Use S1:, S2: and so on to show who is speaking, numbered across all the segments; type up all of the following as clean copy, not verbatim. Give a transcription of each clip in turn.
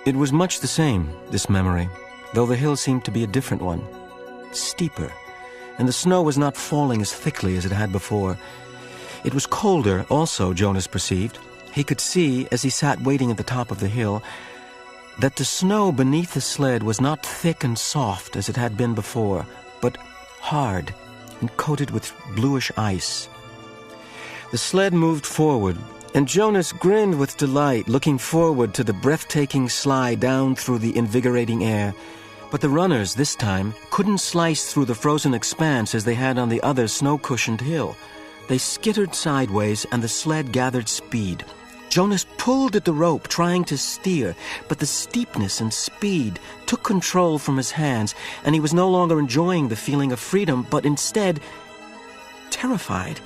S1: It was much the same, this memory, though the hill seemed to be a different one, steeper, and the snow was not falling as thickly as it had before. It was colder also, Jonas perceived. He could see, as he sat waiting at the top of the hill, that the snow beneath the sled was not thick and soft as it had been before, but hard and coated with bluish ice. The sled moved forward, and Jonas grinned with delight, looking forward to the breathtaking slide down through the invigorating air. But the runners, this time, couldn't slice through the frozen expanse as they had on the other snow-cushioned hill. They skittered sideways, and the sled gathered speed. Jonas pulled at the rope, trying to steer, but the steepness and speed took control from his hands, and he was no longer enjoying the feeling of freedom, but instead, terrified,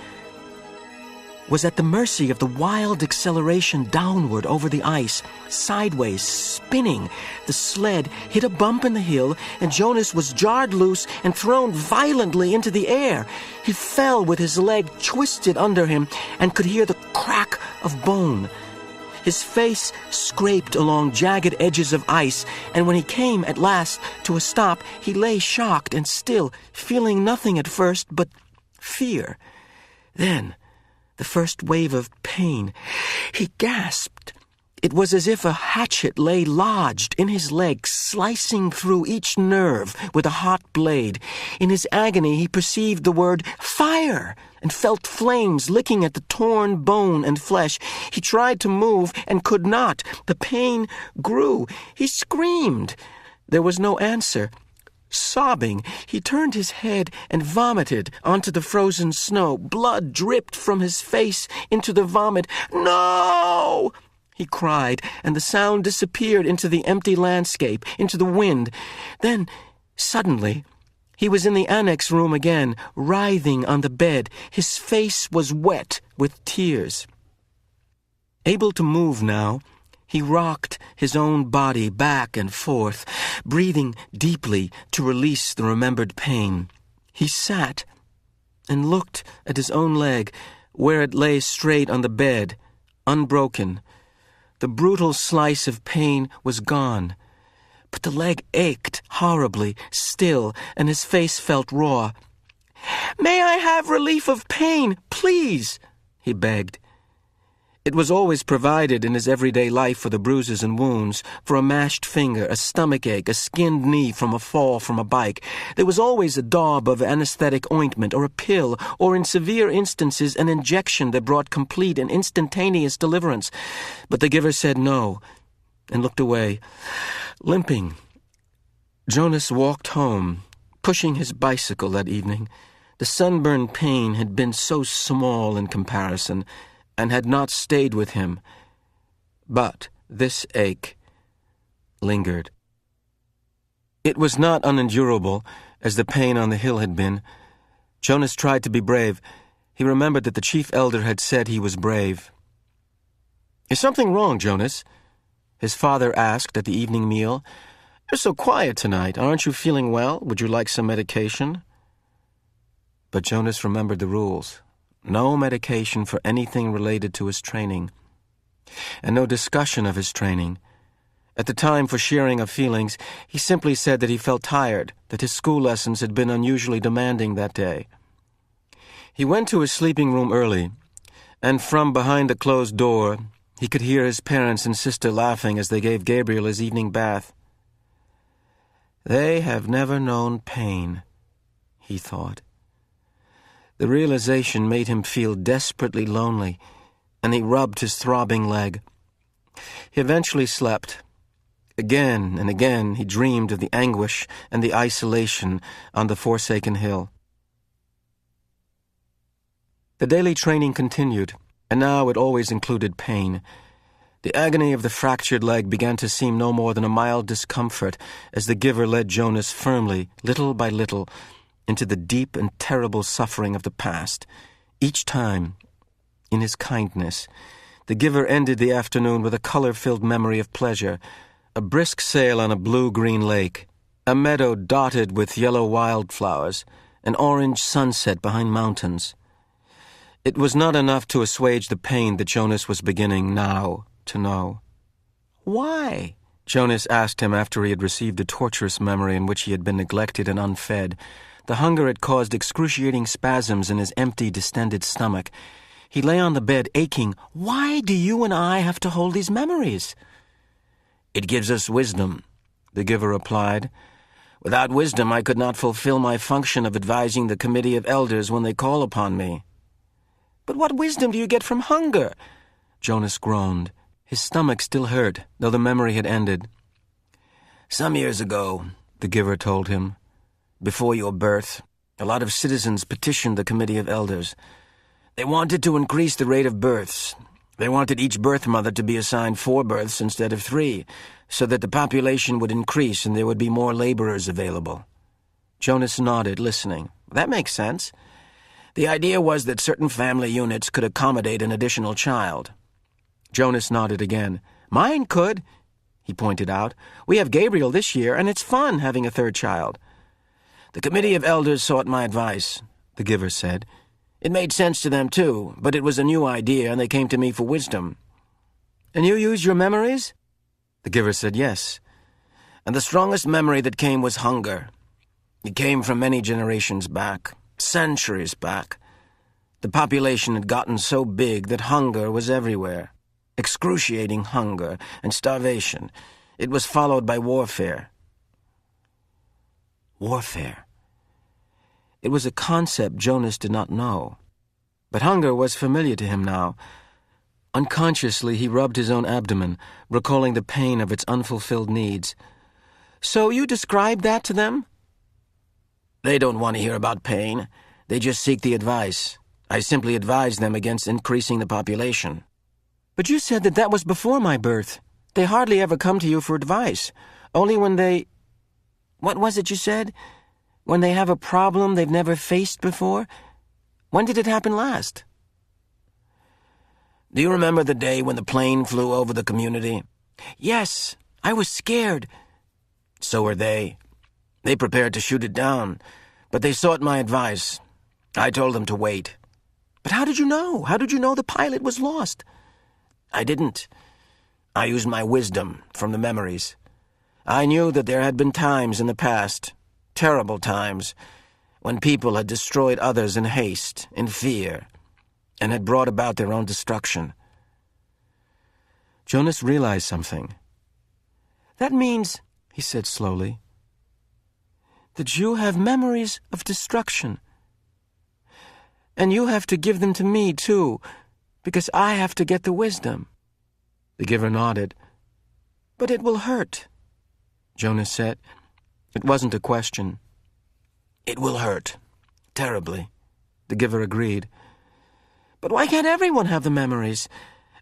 S1: was at the mercy of the wild acceleration downward over the ice, sideways, spinning. The sled hit a bump in the hill, and Jonas was jarred loose and thrown violently into the air. He fell with his leg twisted under him and could hear the crack of bone. His face scraped along jagged edges of ice, and when he came at last to a stop, he lay shocked and still, feeling nothing at first but fear. Then, the first wave of pain. He gasped. It was as if a hatchet lay lodged in his leg, slicing through each nerve with a hot blade. In his agony, he perceived the word fire and felt flames licking at the torn bone and flesh. He tried to move and could not. The pain grew. He screamed. There was no answer. Sobbing, he turned his head and vomited onto the frozen snow. Blood dripped from his face into the vomit. "No!" he cried, and the sound disappeared into the empty landscape, into the wind. Then, suddenly, he was in the annex room again, writhing on the bed. His face was wet with tears. Able to move now, he rocked his own body back and forth, breathing deeply to release the remembered pain. He sat and looked at his own leg, where it lay straight on the bed, unbroken. The brutal slice of pain was gone, but the leg ached horribly still, and his face felt raw. "May I have relief of pain, please?" he begged. It was always provided in his everyday life for the bruises and wounds, for a mashed finger, a stomachache, a skinned knee from a fall from a bike. There was always a daub of anesthetic ointment or a pill, or in severe instances an injection that brought complete and instantaneous deliverance. But the giver said no, and looked away. Limping, Jonas walked home, pushing his bicycle that evening. The sunburn pain had been so small in comparison, and had not stayed with him. But this ache lingered. It was not unendurable, as the pain on the hill had been. Jonas tried to be brave. He remembered that the chief elder had said he was brave. "Is something wrong, Jonas?" his father asked at the evening meal. "You're so quiet tonight. Aren't you feeling well? Would you like some medication?" But Jonas remembered the rules. No medication for anything related to his training, and no discussion of his training. At the time for sharing of feelings, he simply said that he felt tired, that his school lessons had been unusually demanding that day. He went to his sleeping room early, and from behind the closed door, he could hear his parents and sister laughing as they gave Gabriel his evening bath. "They have never known pain," he thought. The realization made him feel desperately lonely, and he rubbed his throbbing leg. He eventually slept. Again and again he dreamed of the anguish and the isolation on the forsaken hill. The daily training continued, and now it always included pain. The agony of the fractured leg began to seem no more than a mild discomfort as the giver led Jonas firmly, little by little, into the deep and terrible suffering of the past. Each time, in his kindness, the giver ended the afternoon with a color-filled memory of pleasure, a brisk sail on a blue-green lake, a meadow dotted with yellow wildflowers, an orange sunset behind mountains. It was not enough to assuage the pain that Jonas was beginning now to know. Why? Jonas asked him after he had received a torturous memory in which he had been neglected and unfed. The hunger had caused excruciating spasms in his empty, distended stomach. He lay on the bed, aching. Why do you and I have to hold these memories? It gives us wisdom, the giver replied. Without wisdom, I could not fulfill my function of advising the committee of elders when they call upon me. But what wisdom do you get from hunger? Jonas groaned. His stomach still hurt, though the memory had ended. Some years ago, the giver told him, before your birth, a lot of citizens petitioned the committee of elders. They wanted to increase the rate of births. They wanted each birth mother to be assigned 4 births instead of 3, so that the population would increase and there would be more laborers available. Jonas nodded, listening. That makes sense. The idea was that certain family units could accommodate an additional child. Jonas nodded again. Mine could, he pointed out. We have Gabriel this year, and it's fun having a 3rd child. The committee of elders sought my advice, the giver said. It made sense to them, too, but it was a new idea, and they came to me for wisdom. And you used your memories? The giver said yes. And the strongest memory that came was hunger. It came from many generations back, centuries back. The population had gotten so big that hunger was everywhere. Excruciating hunger and starvation. It was followed by warfare. Warfare. It was a concept Jonas did not know. But hunger was familiar to him now. Unconsciously, he rubbed his own abdomen, recalling the pain of its unfulfilled needs. So you described that to them? They don't want to hear about pain. They just seek the advice. I simply advise them against increasing the population. But you said that was before my birth. They hardly ever come to you for advice. Only when they... What was it you said? When they have a problem they've never faced before? When did it happen last? Do you remember the day when the plane flew over the community? Yes, I was scared. So were they. They prepared to shoot it down, but they sought my advice. I told them to wait. But how did you know? How did you know the pilot was lost? I didn't. I used my wisdom from the memories. I knew that there had been times in the past, terrible times, when people had destroyed others in haste, in fear, and had brought about their own destruction. Jonas realized something. That means, he said slowly, that you have memories of destruction. And you have to give them to me, too, because I have to get the wisdom. The giver nodded. But it will hurt, Jonas said. It wasn't a question. It will hurt. Terribly. The giver agreed. But why can't everyone have the memories?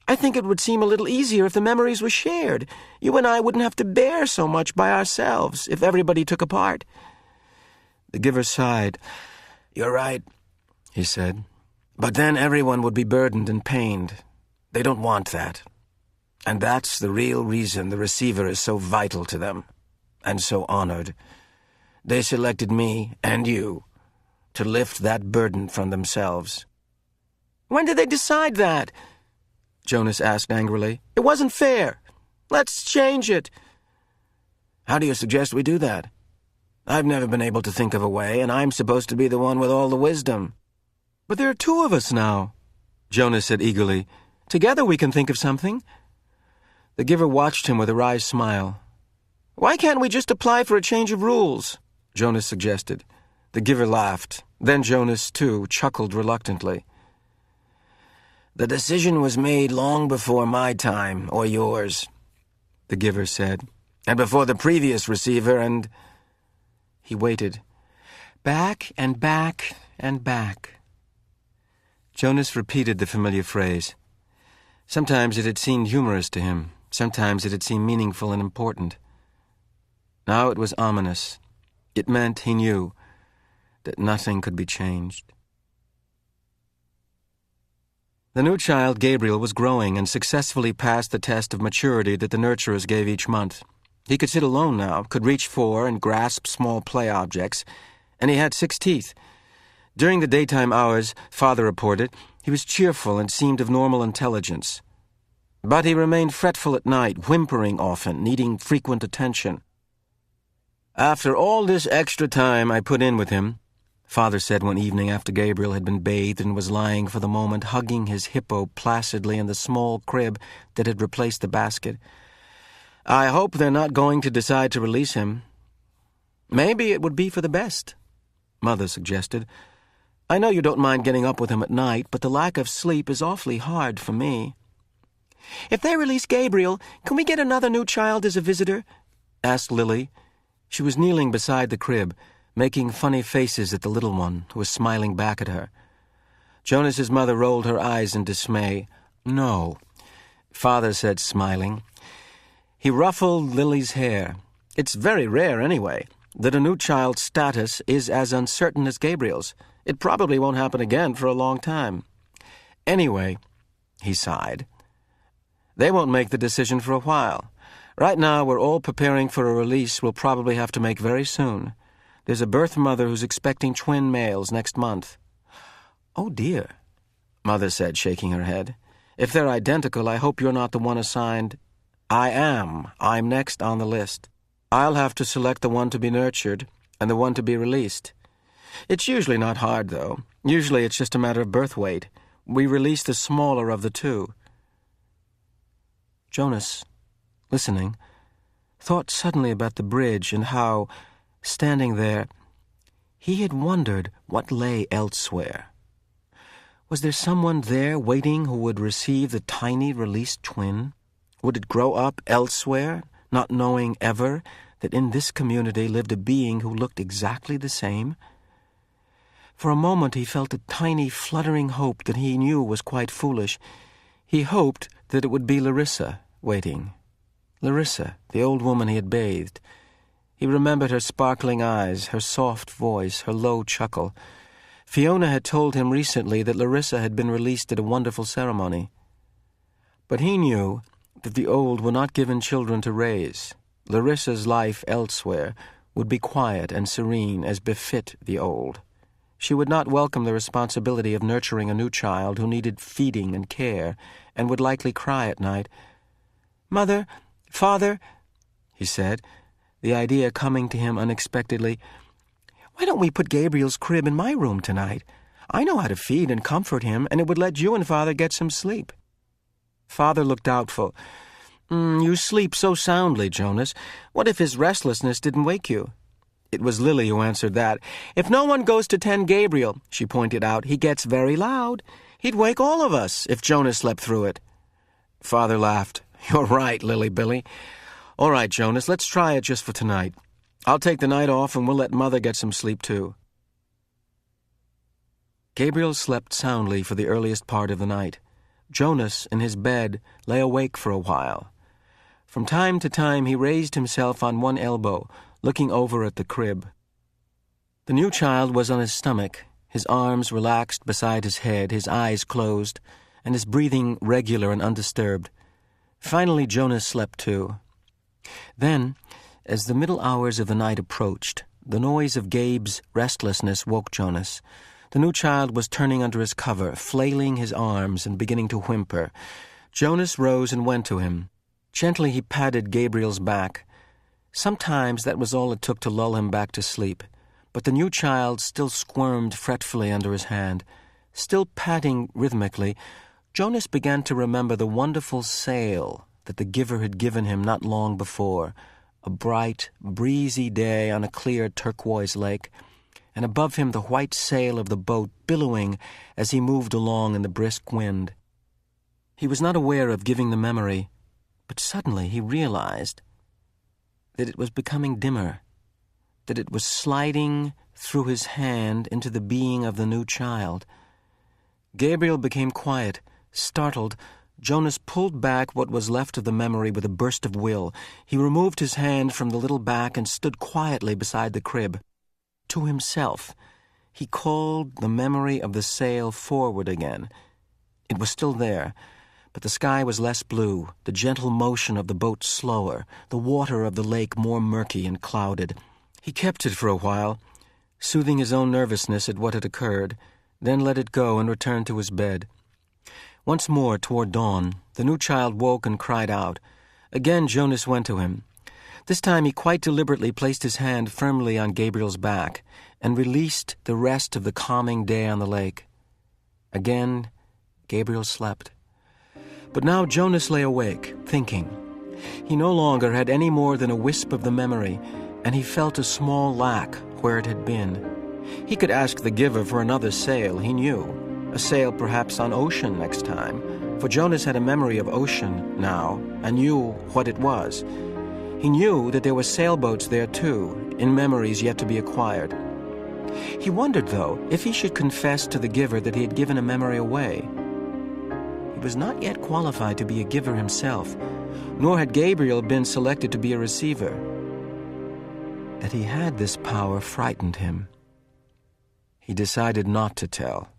S1: I think it would seem a little easier if the memories were shared. You and I wouldn't have to bear so much by ourselves if everybody took a part. The giver sighed. You're right, he said. But then everyone would be burdened and pained. They don't want that. And that's the real reason the receiver is so vital to them, and so honored. They selected me, and you, to lift that burden from themselves. When did they decide that? Jonas asked angrily. It wasn't fair. Let's change it. How do you suggest we do that? I've never been able to think of a way, and I'm supposed to be the one with all the wisdom. But there are 2 of us now, Jonas said eagerly. Together we can think of something. The giver watched him with a wry smile. Why can't we just apply for a change of rules? Jonas suggested. The giver laughed. Then Jonas, too, chuckled reluctantly. The decision was made long before my time, or yours, the giver said, and before the previous receiver, and... He waited. Back and back and back. Jonas repeated the familiar phrase. Sometimes it had seemed humorous to him. Sometimes it had seemed meaningful and important. Now it was ominous. It meant, he knew, that nothing could be changed. The new child, Gabriel, was growing and successfully passed the test of maturity that the nurturers gave each month. He could sit alone now, could reach for and grasp small play objects, and he had 6 teeth. During the daytime hours, Father reported, he was cheerful and seemed of normal intelligence. But he remained fretful at night, whimpering often, needing frequent attention. "After all this extra time I put in with him," Father said one evening after Gabriel had been bathed and was lying for the moment hugging his hippo placidly in the small crib that had replaced the basket, "I hope they're not going to decide to release him." "Maybe it would be for the best," Mother suggested. "I know you don't mind getting up with him at night, but the lack of sleep is awfully hard for me." "If they release Gabriel, can we get another new child as a visitor?" asked Lily. She was kneeling beside the crib, making funny faces at the little one, who was smiling back at her. Jonas's mother rolled her eyes in dismay. "No," Father said, smiling. He ruffled Lily's hair. "It's very rare, anyway, that a new child's status is as uncertain as Gabriel's. It probably won't happen again for a long time. Anyway," he sighed, "they won't make the decision for a while. Right now we're all preparing for a release we'll probably have to make very soon. There's a birth mother who's expecting twin males next month." "Oh, dear," Mother said, shaking her head. "If they're identical, I hope you're not the one assigned." "I am. I'm next on the list. I'll have to select the one to be nurtured and the one to be released. It's usually not hard, though. Usually it's just a matter of birth weight. We release the smaller of the two." Jonas, listening, thought suddenly about the bridge and how, standing there, he had wondered what lay elsewhere. Was there someone there waiting who would receive the tiny released twin? Would it grow up elsewhere, not knowing ever that in this community lived a being who looked exactly the same? For a moment he felt a tiny fluttering hope that he knew was quite foolish. He hoped that it would be Larissa waiting. Larissa, the old woman he had bathed. He remembered her sparkling eyes, her soft voice, her low chuckle. Fiona had told him recently that Larissa had been released at a wonderful ceremony. But he knew that the old were not given children to raise. Larissa's life elsewhere would be quiet and serene as befit the old. She would not welcome the responsibility of nurturing a new child who needed feeding and care and would likely cry at night. "Mother, Father," he said, the idea coming to him unexpectedly, "why don't we put Gabriel's crib in my room tonight? I know how to feed and comfort him, and it would let you and Father get some sleep." Father looked doubtful. You sleep so soundly, Jonas. What if his restlessness didn't wake you?" It was Lily who answered that. "If no one goes to tend Gabriel," she pointed out, "he gets very loud. He'd wake all of us if Jonas slept through it." Father laughed. "You're right, Lily Billy. All right, Jonas, let's try it just for tonight. I'll take the night off and we'll let Mother get some sleep too." Gabriel slept soundly for the earliest part of the night. Jonas, in his bed, lay awake for a while. From time to time he raised himself on one elbow, looking over at the crib. The new child was on his stomach, his arms relaxed beside his head, his eyes closed, and his breathing regular and undisturbed. Finally Jonas slept too. Then, as the middle hours of the night approached, the noise of Gabe's restlessness woke Jonas. The new child was turning under his cover, flailing his arms and beginning to whimper. Jonas rose and went to him. Gently he patted Gabriel's back. Sometimes that was all it took to lull him back to sleep, but the new child still squirmed fretfully under his hand. Still patting rhythmically, Jonas began to remember the wonderful sail that the giver had given him not long before, a bright, breezy day on a clear turquoise lake, and above him the white sail of the boat billowing as he moved along in the brisk wind. He was not aware of giving the memory, but suddenly he realized that it was becoming dimmer, that it was sliding through his hand into the being of the new child. Gabriel became quiet, startled. Jonas pulled back what was left of the memory with a burst of will. He removed his hand from the little back and stood quietly beside the crib. To himself, he called the memory of the sail forward again. It was still there, but the sky was less blue, the gentle motion of the boat slower, the water of the lake more murky and clouded. He kept it for a while, soothing his own nervousness at what had occurred, then let it go and returned to his bed. Once more, toward dawn, the new child woke and cried out. Again Jonas went to him. This time he quite deliberately placed his hand firmly on Gabriel's back and released the rest of the calming day on the lake. Again, Gabriel slept. But now Jonas lay awake, thinking. He no longer had any more than a wisp of the memory, and he felt a small lack where it had been. He could ask the giver for another sail, he knew. A sail perhaps on ocean next time, for Jonas had a memory of ocean now, and knew what it was. He knew that there were sailboats there too, in memories yet to be acquired. He wondered, though, if he should confess to the giver that he had given a memory away. He was not yet qualified to be a giver himself, nor had Gabriel been selected to be a receiver. That he had this power frightened him. He decided not to tell.